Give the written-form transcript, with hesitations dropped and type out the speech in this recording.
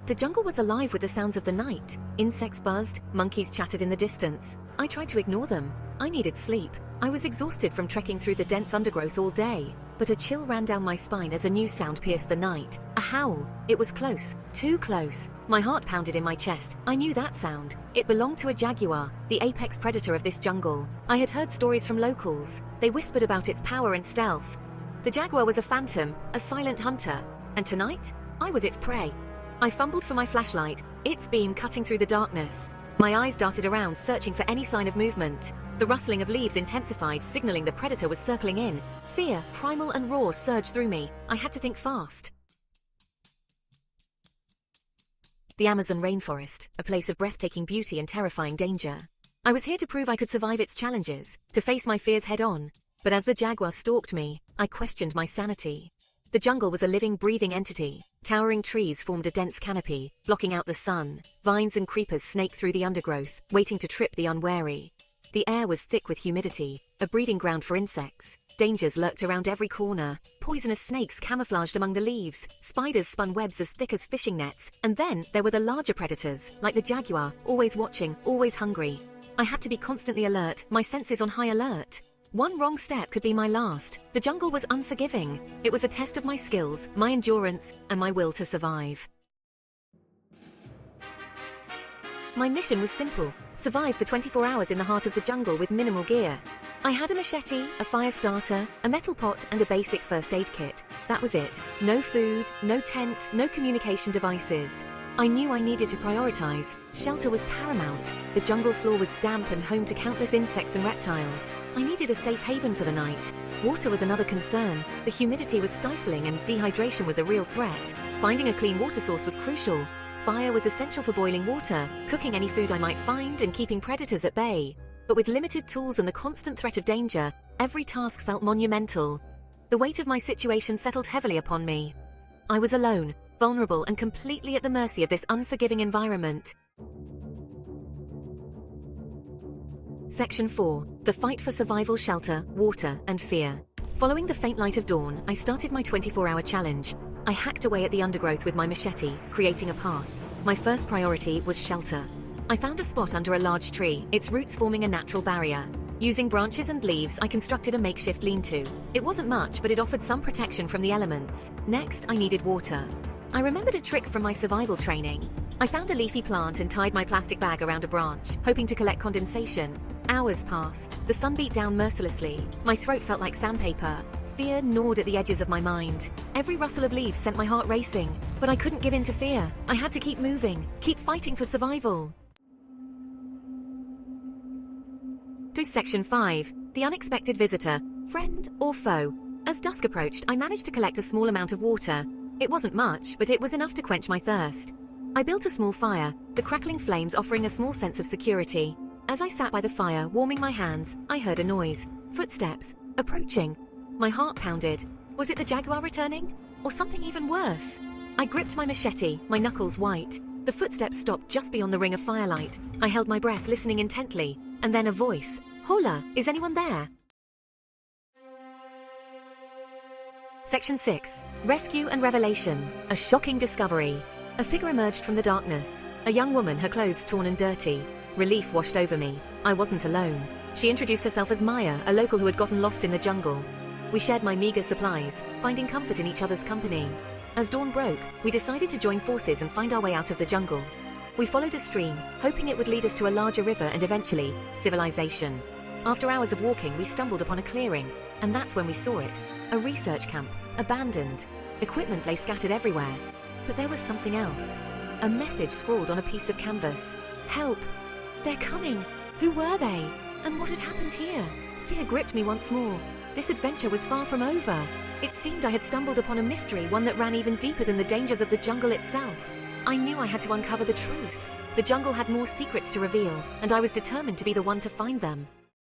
The jungle was alive with the sounds of the night. Insects buzzed, monkeys chattered in the distance. I tried to ignore them. I needed sleep. I was exhausted from trekking through the dense undergrowth all day. But a chill ran down my spine as a new sound pierced the night. A howl. It was close. Too close. My heart pounded in my chest. I knew that sound. It belonged to a jaguar, the apex predator of this jungle. I had heard stories from locals. They whispered about its power and stealth. The jaguar was a phantom, a silent hunter. And tonight, I was its prey. I fumbled for my flashlight, its beam cutting through the darkness. My eyes darted around, searching for any sign of movement. The rustling of leaves intensified, signaling the predator was circling in. Fear, primal and raw, surged through me. I had to think fast. The Amazon rainforest, a place of breathtaking beauty and terrifying danger. I was here to prove I could survive its challenges, to face my fears head-on. But as the jaguar stalked me, I questioned my sanity. The jungle was a living, breathing entity. Towering trees formed a dense canopy, blocking out the sun. Vines and creepers snaked through the undergrowth, waiting to trip the unwary. The air was thick with humidity, a breeding ground for insects. Dangers lurked around every corner. Poisonous snakes camouflaged among the leaves. Spiders spun webs as thick as fishing nets. And then there were the larger predators, like the jaguar, always watching, always hungry. I had to be constantly alert, my senses on high alert. One wrong step could be my last. The jungle was unforgiving. It was a test of my skills, my endurance, and my will to survive. My mission was simple: survive for 24 hours in the heart of the jungle with minimal gear. I had a machete, a fire starter, a metal pot, and a basic first aid kit. That was it. No food, no tent, no communication devices. I knew I needed to prioritize. Shelter was paramount. The jungle floor was damp and home to countless insects and reptiles. I needed a safe haven for the night. Water was another concern. The humidity was stifling and dehydration was a real threat. Finding a clean water source was crucial. Fire was essential for boiling water, cooking any food I might find, and keeping predators at bay. But with limited tools and the constant threat of danger, every task felt monumental. The weight of my situation settled heavily upon me. I was alone, vulnerable and completely at the mercy of this unforgiving environment. Section 4. The fight for survival, shelter, water, and fear. Following the faint light of dawn, I started my 24-hour challenge. I hacked away at the undergrowth with my machete, creating a path. My first priority was shelter. I found a spot under a large tree, its roots forming a natural barrier. Using branches and leaves, I constructed a makeshift lean-to. It wasn't much, but it offered some protection from the elements. Next, I needed water. I remembered a trick from my survival training. I found a leafy plant and tied my plastic bag around a branch, hoping to collect condensation. Hours passed. The sun beat down mercilessly. My throat felt like sandpaper. Fear gnawed at the edges of my mind. Every rustle of leaves sent my heart racing. But I couldn't give in to fear. I had to keep moving, keep fighting for survival. To Section 5. The unexpected visitor, friend or foe. As dusk approached, I managed to collect a small amount of water. It wasn't much, but it was enough to quench my thirst. I built a small fire, the crackling flames offering a small sense of security. As I sat by the fire, warming my hands, I heard a noise. Footsteps. Approaching. My heart pounded. Was it the jaguar returning? Or something even worse? I gripped my machete, my knuckles white. The footsteps stopped just beyond the ring of firelight. I held my breath, listening intently. And then a voice. Hola, is anyone there? Section 6. Rescue and Revelation. A shocking discovery. A figure emerged from the darkness. A young woman, her clothes torn and dirty. Relief washed over me. I wasn't alone. She introduced herself as Maya, a local who had gotten lost in the jungle. We shared my meager supplies, finding comfort in each other's company. As dawn broke, we decided to join forces and find our way out of the jungle. We followed a stream, hoping it would lead us to a larger river and eventually, civilization. After hours of walking, we stumbled upon a clearing, and that's when we saw it. A research camp, abandoned. Equipment lay scattered everywhere. But there was something else. A message scrawled on a piece of canvas. Help! They're coming! Who were they? And what had happened here? Fear gripped me once more. This adventure was far from over. It seemed I had stumbled upon a mystery, one that ran even deeper than the dangers of the jungle itself. I knew I had to uncover the truth. The jungle had more secrets to reveal, and I was determined to be the one to find them.